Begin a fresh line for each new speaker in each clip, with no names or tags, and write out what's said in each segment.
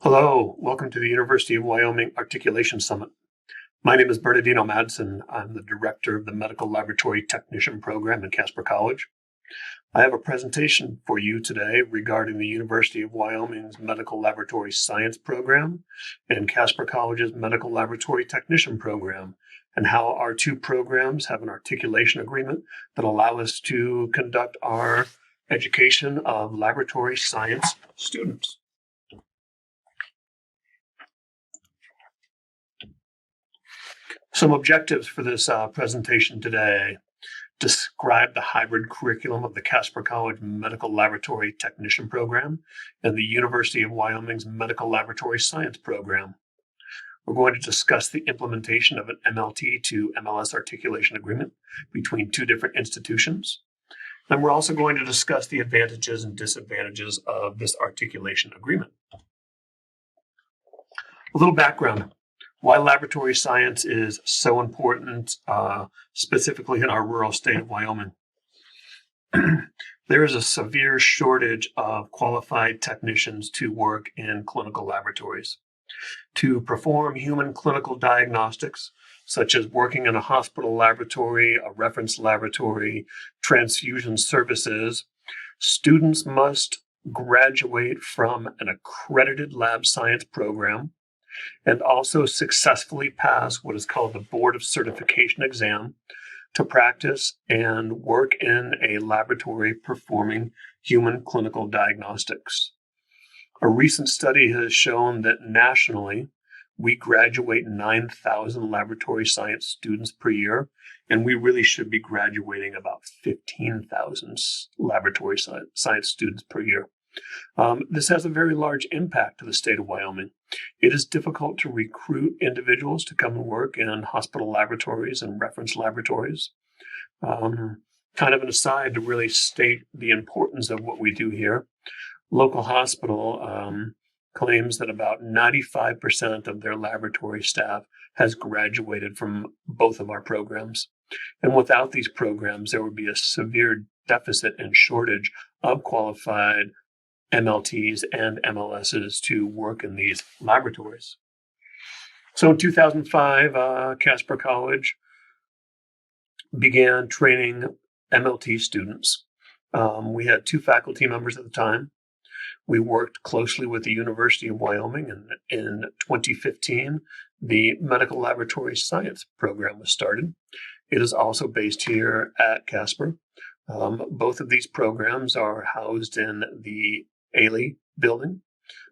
Hello, welcome to the University of Wyoming Articulation Summit. My name is Bernardino Madsen. I'm the director of the Medical Laboratory Technician Program at Casper College. I have a presentation for you today regarding the University of Wyoming's Medical Laboratory Science Program and Casper College's Medical Laboratory Technician Program, and how our two programs have an articulation agreement that allow us to conduct our education of laboratory science students. Some objectives for this presentation today: describe the hybrid curriculum of the Casper College Medical Laboratory Technician Program and the University of Wyoming's Medical Laboratory Science Program. We're going to discuss the implementation of an MLT to MLS articulation agreement between two different institutions. And we're also going to discuss the advantages and disadvantages of this articulation agreement. A little background: why laboratory science is so important, specifically in our rural state of Wyoming. There is a severe shortage of qualified technicians to work in clinical laboratories. To perform human clinical diagnostics, such as working in a hospital laboratory, a reference laboratory, transfusion services, students must graduate from an accredited lab science program and also successfully pass what is called the Board of Certification exam to practice and work in a laboratory performing human clinical diagnostics. A recent study has shown that nationally, we graduate 9,000 laboratory science students per year, and we really should be graduating about 15,000 laboratory science students per year. This has a very large impact to the state of Wyoming. It is difficult to recruit individuals to come and work in hospital laboratories and reference laboratories. Kind of an aside to really state the importance of what we do here. Local hospital claims that about 95% of their laboratory staff has graduated from both of our programs. And without these programs, there would be a severe deficit and shortage of qualified MLTs and MLSs to work in these laboratories. So in 2005, Casper College began training MLT students. We had two faculty members at the time. We worked closely with the University of Wyoming, and in 2015, the Medical Laboratory Science Program was started. It is also based here at Casper. Both of these programs are housed in the Ailey building.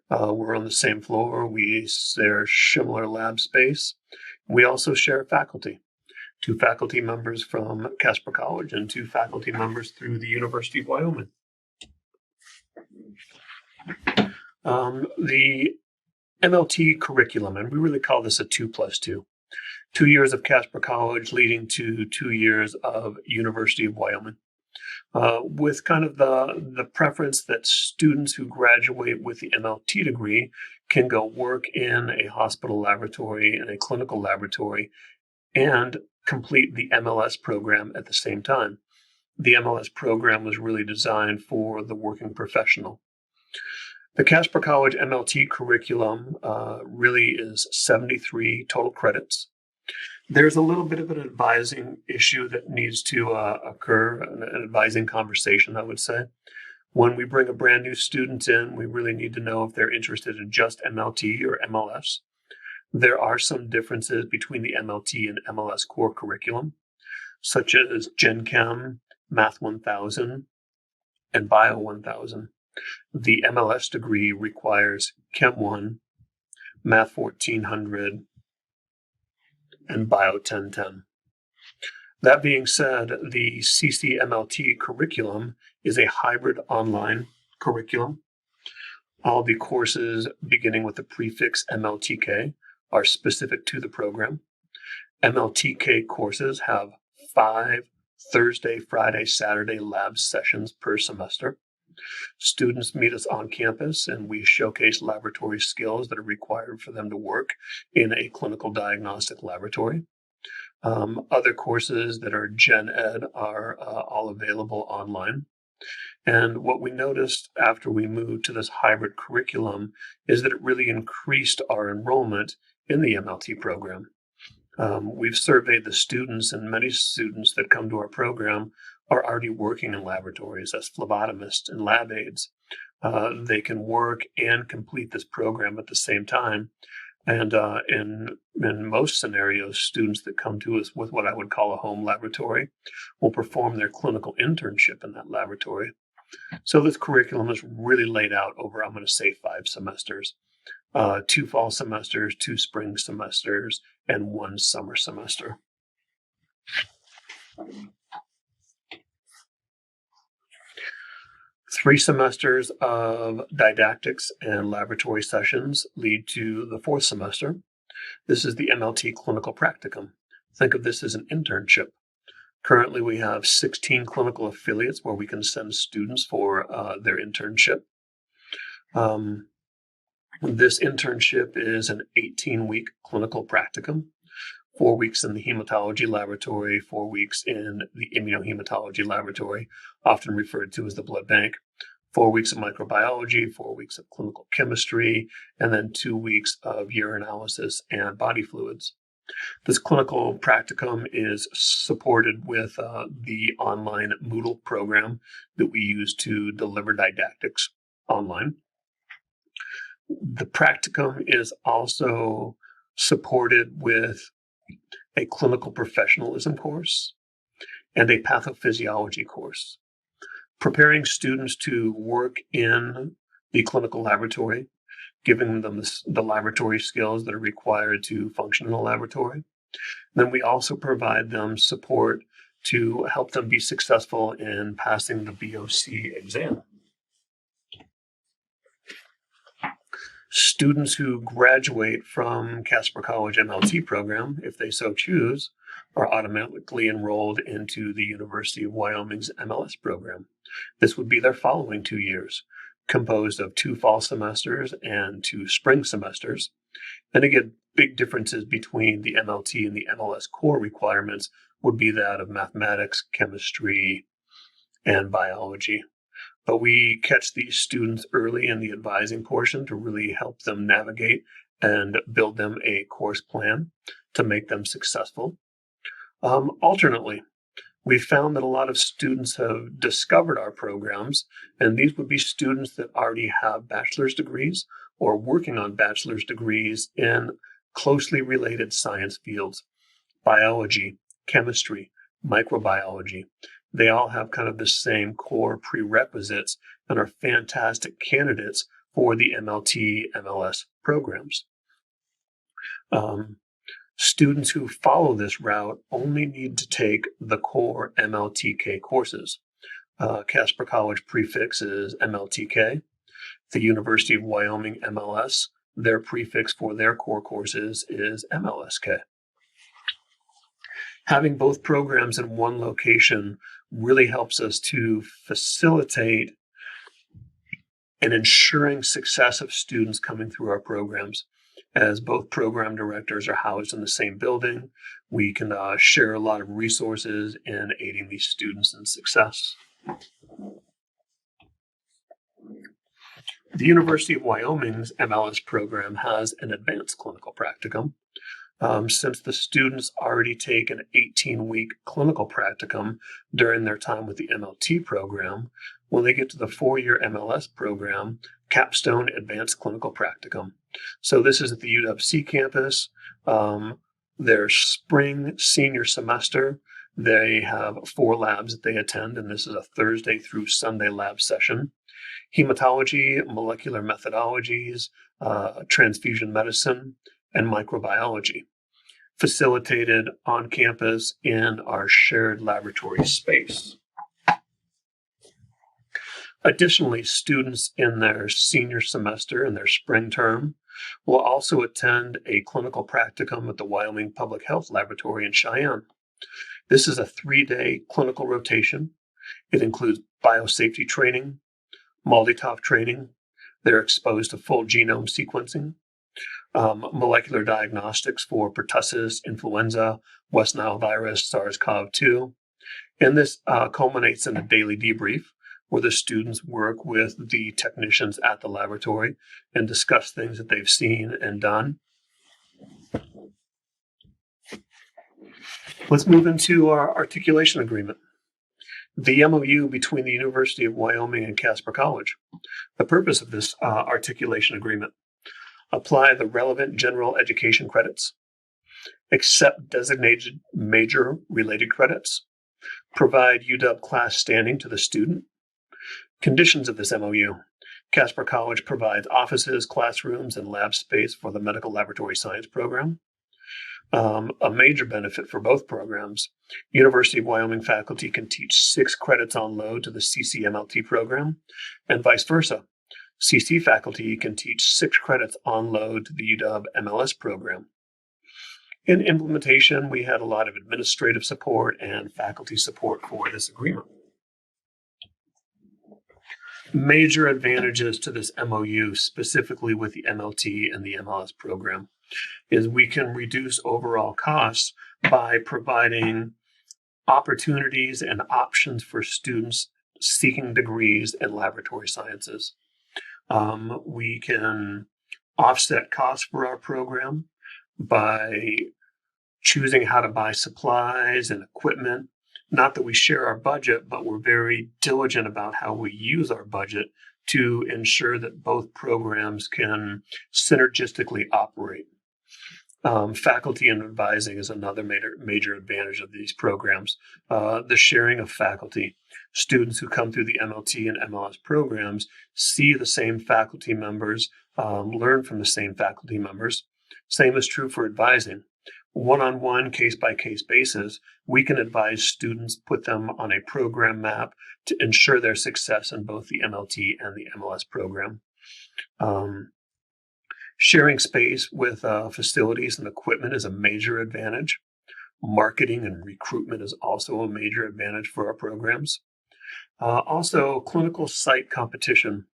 We're on the same floor. We share similar lab space. We also share faculty. Two faculty members from Casper College and two faculty members through the University of Wyoming. The MLT curriculum, and we really call this a 2+2. 2 years of Casper College leading to 2 years of University of Wyoming. With kind of the preference that students who graduate with the MLT degree can go work in a hospital laboratory, in a clinical laboratory, and complete the MLS program at the same time. The MLS program was really designed for the working professional. The Casper College MLT curriculum really is 73 total credits. There's a little bit of an advising issue that needs to occur, an advising conversation, I would say. When we bring a brand new student in, we really need to know if they're interested in just MLT or MLS. There are some differences between the MLT and MLS core curriculum, such as Gen Chem, Math 1000, and Bio 1000. The MLS degree requires Chem 1, Math 1400, and Bio 1010. That being said, the CCMLT curriculum is a hybrid online curriculum. All the courses beginning with the prefix MLTK are specific to the program. MLTK courses have 5 Thursday, Friday, Saturday lab sessions per semester. Students meet us on campus and we showcase laboratory skills that are required for them to work in a clinical diagnostic laboratory. Other courses that are Gen Ed are all available online. And what we noticed after we moved to this hybrid curriculum is that it really increased our enrollment in the MLT program. We've surveyed the students, and many students that come to our program are already working in laboratories as phlebotomists and lab aides. They can work and complete this program at the same time. And in most scenarios, students that come to us with what I would call a home laboratory will perform their clinical internship in that laboratory. So this curriculum is really laid out over, I'm going to say, 5 semesters. 2 fall semesters, 2 spring semesters, and 1 summer semester. Three semesters of didactics and laboratory sessions lead to the 4th semester. This is the MLT clinical practicum. Think of this as an internship. Currently, we have 16 clinical affiliates where we can send students for their internship. This internship is an 18-week clinical practicum, 4 weeks in the hematology laboratory, 4 weeks in the immunohematology laboratory, often referred to as the blood bank, 4 weeks of microbiology, 4 weeks of clinical chemistry, and then 2 weeks of urinalysis and body fluids. This clinical practicum is supported with the online Moodle program that we use to deliver didactics online. The practicum is also supported with a clinical professionalism course and a pathophysiology course, preparing students to work in the clinical laboratory, giving them the laboratory skills that are required to function in a laboratory. Then we also provide them support to help them be successful in passing the BOC exam. Students who graduate from Casper College MLT program, if they so choose, are automatically enrolled into the University of Wyoming's MLS program. This would be their following 2 years, composed of 2 fall semesters and 2 spring semesters. And again, big differences between the MLT and the MLS core requirements would be that of mathematics, chemistry, and biology. But we catch these students early in the advising portion to really help them navigate and build them a course plan to make them successful. Alternately, we found that a lot of students have discovered our programs, and these would be students that already have bachelor's degrees or working on bachelor's degrees in closely related science fields, biology, chemistry, microbiology. They all have kind of the same core prerequisites and are fantastic candidates for the MLT, MLS programs. Students who follow this route only need to take the core MLTK courses. Casper College prefix is MLTK. The University of Wyoming MLS, their prefix for their core courses is MLSK. Having both programs in one location really helps us to facilitate and ensuring success of students coming through our programs. As both program directors are housed in the same building, we can share a lot of resources in aiding these students in success. The University of Wyoming's MLS program has an advanced clinical practicum. Since the students already take an 18-week clinical practicum during their time with the MLT program, when they get to the 4-year MLS program, capstone advanced clinical practicum. So this is at the UW campus. Their spring senior semester, they have 4 labs that they attend, and this is a Thursday through Sunday lab session. Hematology, molecular methodologies, transfusion medicine, and microbiology, facilitated on campus in our shared laboratory space. Additionally, students in their senior semester and their spring term will also attend a clinical practicum at the Wyoming Public Health Laboratory in Cheyenne. This is a 3-day clinical rotation. It includes biosafety training, MALDI-TOF training. They're exposed to full genome sequencing, molecular diagnostics for pertussis, influenza, West Nile virus, SARS-CoV-2. And this culminates in a daily debrief where the students work with the technicians at the laboratory and discuss things that they've seen and done. Let's move into our articulation agreement. The MOU between the University of Wyoming and Casper College. The purpose of this articulation agreement: apply the relevant general education credits, accept designated major related credits, provide UW class standing to the student. Conditions of this MOU: Casper College provides offices, classrooms, and lab space for the medical laboratory science program. A major benefit for both programs: University of Wyoming faculty can teach 6 credits on load to the CCMLT program, and vice versa. CC faculty can teach 6 credits on load to the UW MLS program. In implementation, we had a lot of administrative support and faculty support for this agreement. Major advantages to this MOU, specifically with the MLT and the MLS program, is we can reduce overall costs by providing opportunities and options for students seeking degrees in laboratory sciences. We can offset costs for our program by choosing how to buy supplies and equipment. Not that we share our budget, but we're very diligent about how we use our budget to ensure that both programs can synergistically operate. Faculty and advising is another major advantage of these programs. The sharing of faculty. Students who come through the MLT and MLS programs see the same faculty members, learn from the same faculty members. Same is true for advising. One-on-one, case-by-case basis, we can advise students, put them on a program map to ensure their success in both the MLT and the MLS program. Sharing space with facilities and equipment is a major advantage. Marketing and recruitment is also a major advantage for our programs. Also, clinical site competition.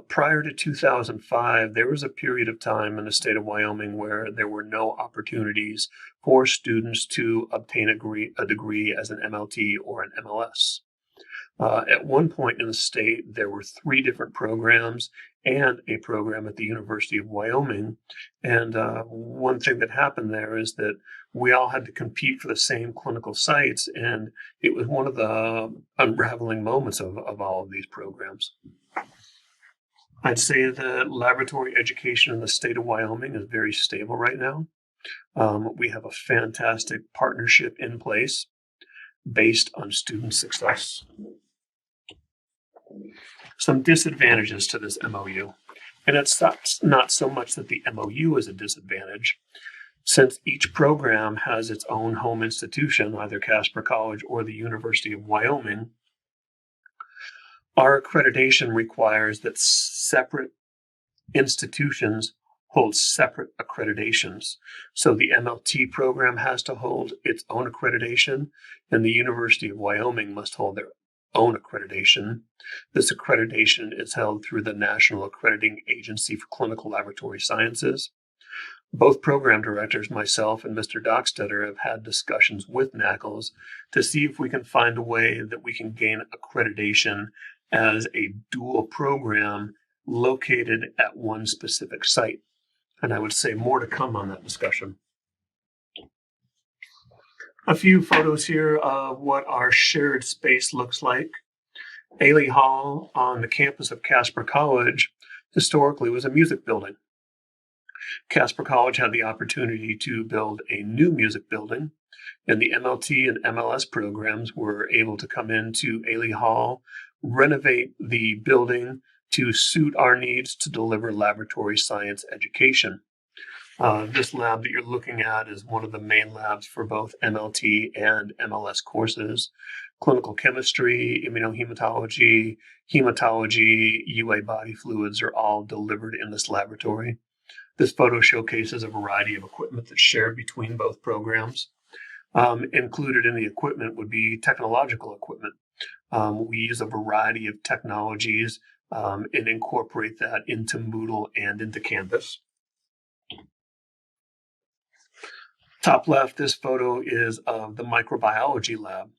Prior to 2005, there was a period of time in the state of Wyoming where there were no opportunities for students to obtain a degree as an MLT or an MLS. At one point in the state, there were 3 different programs and a program at the University of Wyoming. And one thing that happened there is that we all had to compete for the same clinical sites, and it was one of the unraveling moments of all of these programs. I'd say that laboratory education in the state of Wyoming is very stable right now. We have a fantastic partnership in place based on student success. Some disadvantages to this MOU, and it's not so much that the MOU is a disadvantage. Since each program has its own home institution, either Casper College or the University of Wyoming, our accreditation requires that separate institutions hold separate accreditations. So the MLT program has to hold its own accreditation, and the University of Wyoming must hold their own accreditation. This accreditation is held through the National Accrediting Agency for Clinical Laboratory Sciences. Both program directors, myself and Mr. Dockstetter, have had discussions with NACLS to see if we can find a way that we can gain accreditation as a dual program located at one specific site. And I would say more to come on that discussion. A few photos here of what our shared space looks like. Ailey Hall on the campus of Casper College historically was a music building. Casper College had the opportunity to build a new music building, and the MLT and MLS programs were able to come into Ailey Hall, renovate the building to suit our needs to deliver laboratory science education. This lab that you're looking at is one of the main labs for both MLT and MLS courses. Clinical chemistry, immunohematology, hematology, UA body fluids are all delivered in this laboratory. This photo showcases a variety of equipment that's shared between both programs. Included in the equipment would be technological equipment. We use a variety of technologies and incorporate that into Moodle and into Canvas. Top left, this photo is of the microbiology lab.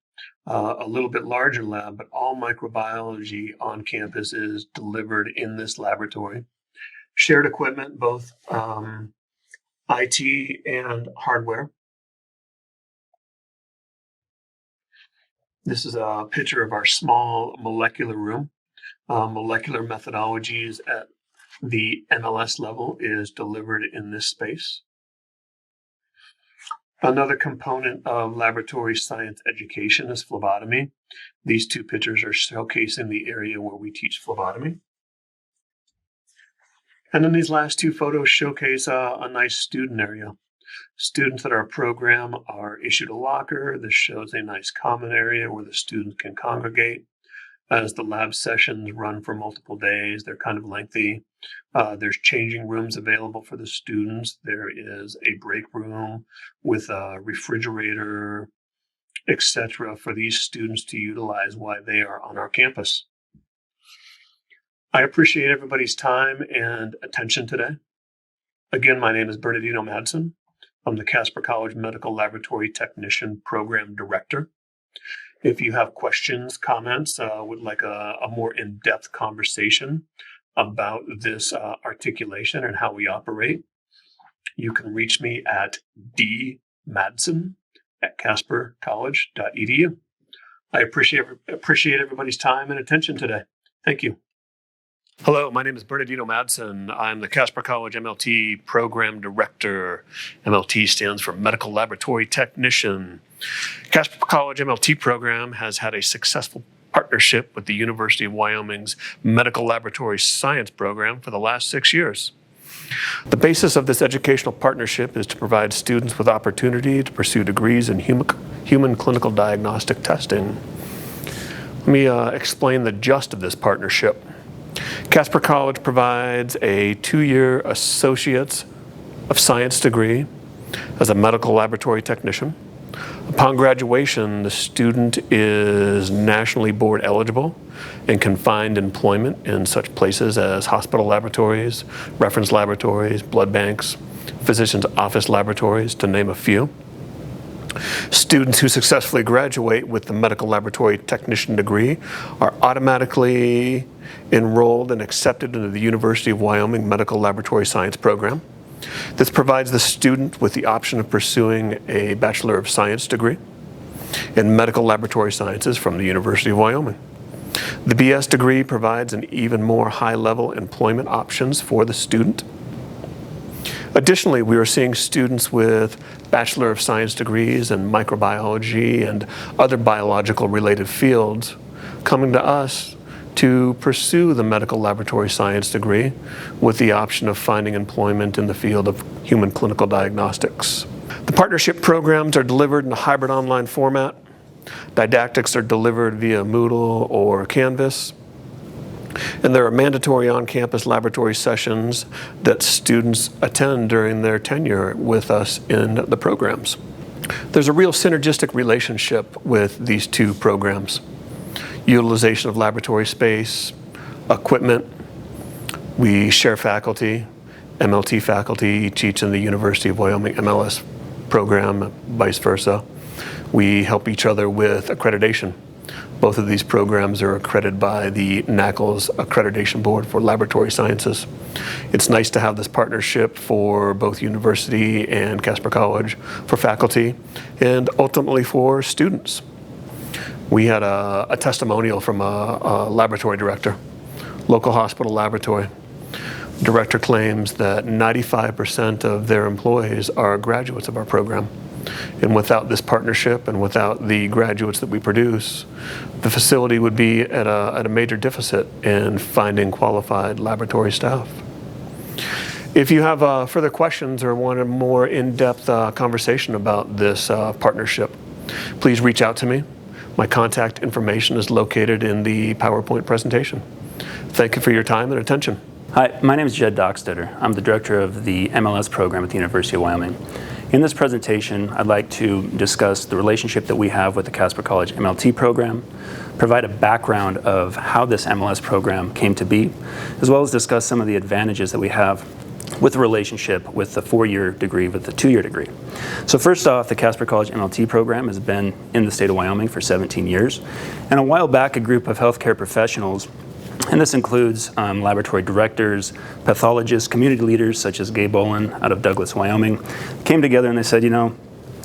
a little bit larger lab, but all microbiology on campus is delivered in this laboratory. Shared equipment, both IT and hardware. This is a picture of our small molecular room. Molecular methodologies at the MLS level is delivered in this space. Another component of laboratory science education is phlebotomy. These two pictures are showcasing the area where we teach phlebotomy. And then these last two photos showcase a nice student area. Students at our program are issued a locker. This shows a nice common area where the students can congregate. As the lab sessions run for multiple days, they're kind of lengthy. There's changing rooms available for the students. There is a break room with a refrigerator, etc., for these students to utilize while they are on our campus. I appreciate everybody's time and attention today. Again, my name is Bernardino Madsen. I'm the Casper College Medical Laboratory Technician Program Director. If you have questions, comments, would like a more in-depth conversation about this articulation and how we operate, you can reach me at dmadsen@caspercollege.edu. I appreciate everybody's time and attention today. Thank you. Hello, my name is Bernardino Madsen. I'm the Casper College MLT Program Director. MLT stands for Medical Laboratory Technician. Casper College MLT program has had a successful partnership with the University of Wyoming's Medical Laboratory Science program for the last 6 years. The basis of this educational partnership is to provide students with opportunity to pursue degrees in human clinical diagnostic testing. Let me explain the gist of this partnership. Casper College provides a 2-year Associates of Science degree as a medical laboratory technician. Upon graduation, the student is nationally board eligible and can find employment in such places as hospital laboratories, reference laboratories, blood banks, physician's office laboratories, to name a few. Students who successfully graduate with the medical laboratory technician degree are automatically enrolled and accepted into the University of Wyoming Medical Laboratory Science program. This provides the student with the option of pursuing a Bachelor of Science degree in Medical Laboratory Sciences from the University of Wyoming. The BS degree provides an even more high-level employment options for the student. Additionally, we are seeing students with Bachelor of Science degrees in microbiology and other biological-related fields coming to us to pursue the medical laboratory science degree with the option of finding employment in the field of human clinical diagnostics. The partnership programs are delivered in a hybrid online format. Didactics are delivered via Moodle or Canvas. And there are mandatory on-campus laboratory sessions that students attend during their tenure with us in the programs. There's a real synergistic relationship with these two programs. Utilization of laboratory space, equipment. We share faculty. MLT faculty teach in the University of Wyoming MLS program, vice versa. We help each other with accreditation. Both of these programs are accredited by the NACLS Accreditation Board for Laboratory Sciences. It's nice to have this partnership for both university and Casper College, for faculty, and ultimately for students. We had a testimonial from a laboratory director, local hospital laboratory. Director claims that 95% of their employees are graduates of our program. And without this partnership and without the graduates that we produce, the facility would be at a major deficit in finding qualified laboratory staff. If you have further questions or want a more in-depth conversation about this partnership, please reach out to me. My contact information is located in the PowerPoint presentation. Thank you for your time and attention.
Hi, my name is Jed Dockstetter. I'm the director of the MLS program at the University of Wyoming. In this presentation, I'd like to discuss the relationship that we have with the Casper College MLT program, provide a background of how this MLS program came to be, as well as discuss some of the advantages that we have with a relationship with the 4-year degree with the 2-year degree. So first off, the Casper College MLT program has been in the state of Wyoming for 17 years. And a while back, a group of healthcare professionals, and this includes laboratory directors, pathologists, community leaders such as Gabe Olin out of Douglas, Wyoming, came together and they said, you know,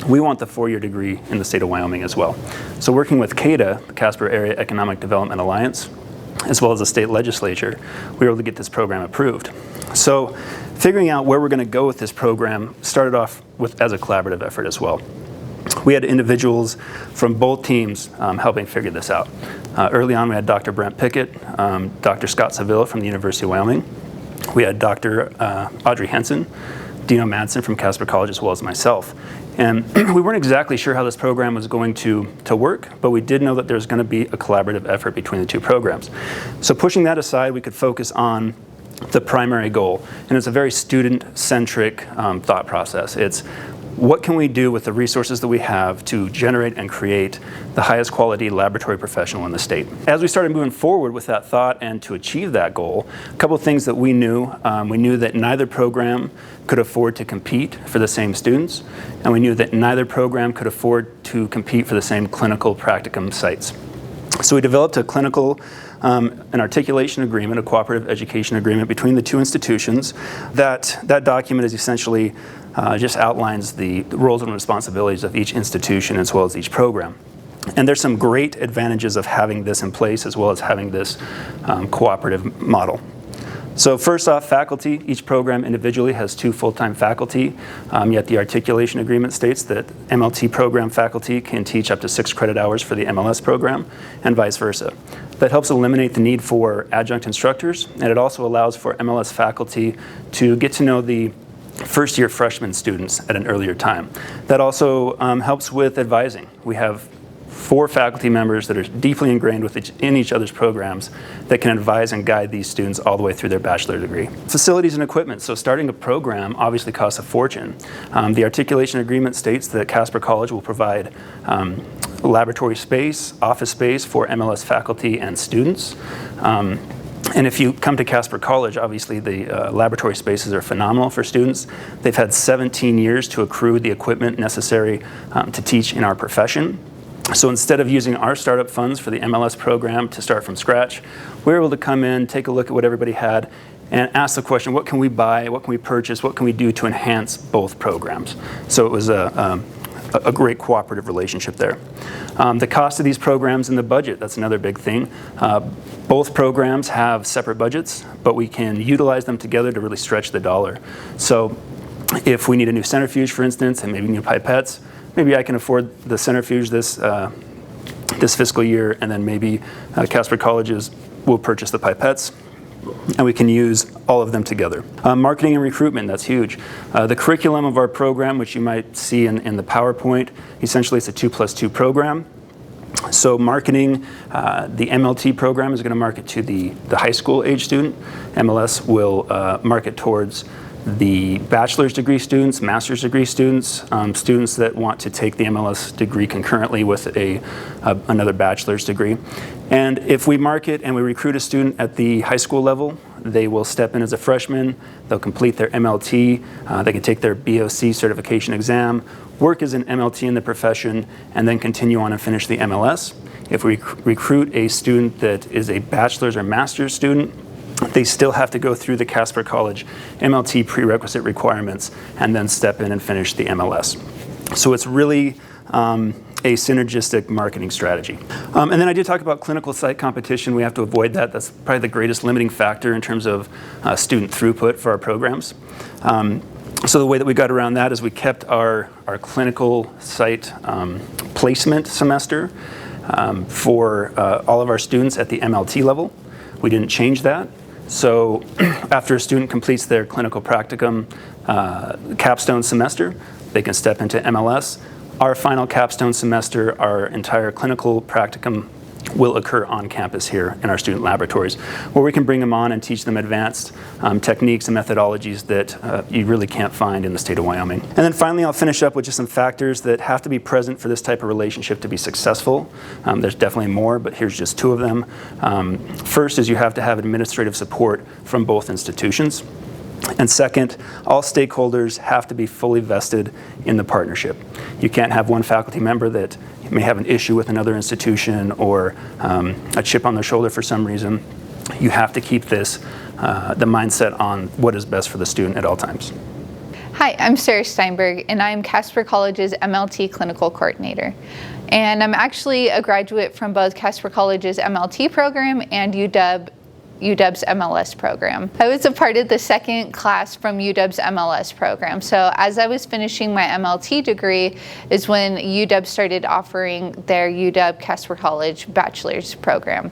we want the 4-year degree in the state of Wyoming as well. So working with CADA, the Casper Area Economic Development Alliance, as well as the state legislature, we were able to get this program approved. So figuring out where we're going to go with this program started off as a collaborative effort as well. We had individuals from both teams helping figure this out. Early on, we had Dr. Brent Pickett, Dr. Scott Seville from the University of Wyoming. We had Dr. Audrey Henson, Dino Madsen from Casper College, as well as myself. And we weren't exactly sure how this program was going to work, but we did know that there's going to be a collaborative effort between the two programs. So pushing that aside, we could focus on the primary goal. And it's a very student-centric thought process. It's what can we do with the resources that we have to generate and create the highest quality laboratory professional in the state? As we started moving forward with that thought and to achieve that goal, a couple of things that we knew that neither program could afford to compete for the same students, and we knew that neither program could afford to compete for the same clinical practicum sites. So we developed a clinical an articulation agreement, a cooperative education agreement between the two institutions. That document is essentially just outlines the roles and responsibilities of each institution as well as each program. And there's some great advantages of having this in place as well as having this cooperative model. So first off, faculty. Each program individually has 2 full-time faculty, yet the articulation agreement states that MLT program faculty can teach up to 6 credit hours for the MLS program and vice versa. That helps eliminate the need for adjunct instructors, and it also allows for MLS faculty to get to know the first-year freshman students at an earlier time. That also helps with advising. We have 4 faculty members that are deeply ingrained in each other's programs that can advise and guide these students all the way through their bachelor degree. Facilities and equipment. So starting a program obviously costs a fortune. The articulation agreement states that Casper College will provide laboratory space, office space for MLS faculty and students. And if you come to Casper College, obviously the laboratory spaces are phenomenal for students. They've had 17 years to accrue the equipment necessary to teach in our profession. So instead of using our startup funds for the MLS program to start from scratch, we were able to come in, take a look at what everybody had, and ask the question, what can we buy, what can we purchase, what can we do to enhance both programs? So it was a great cooperative relationship there. The cost of these programs and the budget, that's another big thing. Both programs have separate budgets, but we can utilize them together to really stretch the dollar. So if we need a new centrifuge, for instance, and maybe new pipettes, maybe I can afford the centrifuge this fiscal year, and then maybe Casper Colleges will purchase the pipettes, and we can use all of them together. Marketing and recruitment, that's huge. The curriculum of our program, which you might see in the PowerPoint, essentially it's a 2+2 program. So marketing, the MLT program is going to market to the high school age student. MLS will market towards the bachelor's degree students, master's degree students, students that want to take the MLS degree concurrently with another bachelor's degree. And if we market and we recruit a student at the high school level, they will step in as a freshman, they'll complete their MLT, they can take their BOC certification exam, work as an MLT in the profession, and then continue on and finish the MLS. If we recruit a student that is a bachelor's or master's student, they still have to go through the Casper College MLT prerequisite requirements and then step in and finish the MLS. So it's really a synergistic marketing strategy. And then I did talk about clinical site competition. We have to avoid that. That's probably the greatest limiting factor in terms of student throughput for our programs. So the way that we got around that is we kept our clinical site placement semester for all of our students at the MLT level. We didn't change that. So after a student completes their clinical practicum capstone semester, they can step into MLS. Our final capstone semester, our entire clinical practicum will occur on campus here in our student laboratories, where we can bring them on and teach them advanced techniques and methodologies that you really can't find in the state of Wyoming. And then finally, I'll finish up with just some factors that have to be present for this type of relationship to be successful. There's definitely more, but here's just 2 of them. First is you have to have administrative support from both institutions. And second, all stakeholders have to be fully vested in the partnership. You can't have one faculty member that may have an issue with another institution or a chip on their shoulder for some reason. You have to keep this, the mindset on what is best for the student at all times.
Hi, I'm Sarah Steinberg, and I'm Casper College's MLT Clinical Coordinator. And I'm actually a graduate from both Casper College's MLT program and UW's MLS program. I was a part of the second class from UW's MLS program. So as I was finishing my MLT degree is when UW started offering their UW Casper College bachelor's program.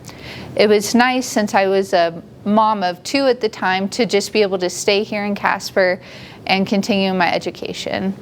It was nice, since I was a mom of 2 at the time, to just be able to stay here in Casper and continue my education.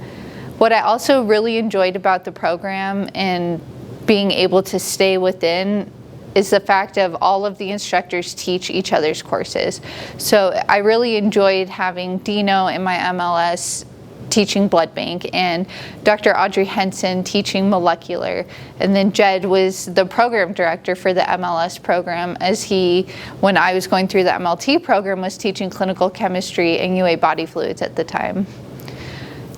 What I also really enjoyed about the program and being able to stay within is the fact of all of the instructors teach each other's courses. So I really enjoyed having Dino in my MLS teaching blood bank, and Dr. Audrey Henson teaching molecular, and then Jed was the program director for the MLS program, as he, when I was going through the MLT program, was teaching clinical chemistry and UA body fluids at the time.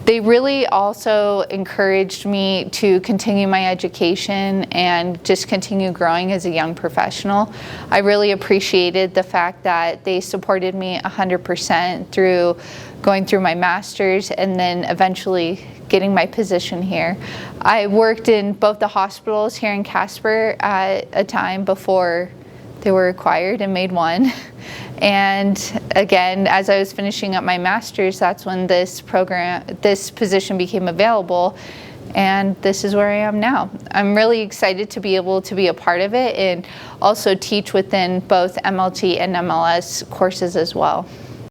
They really also encouraged me to continue my education and just continue growing as a young professional. I really appreciated the fact that they supported me 100% through going through my master's and then eventually getting my position here. I worked in both the hospitals here in Casper at a time before they were acquired and made one. And again, as I was finishing up my master's, that's when this position became available, and this is where I am now. I'm really excited to be able to be a part of it and also teach within both MLT and MLS courses as well.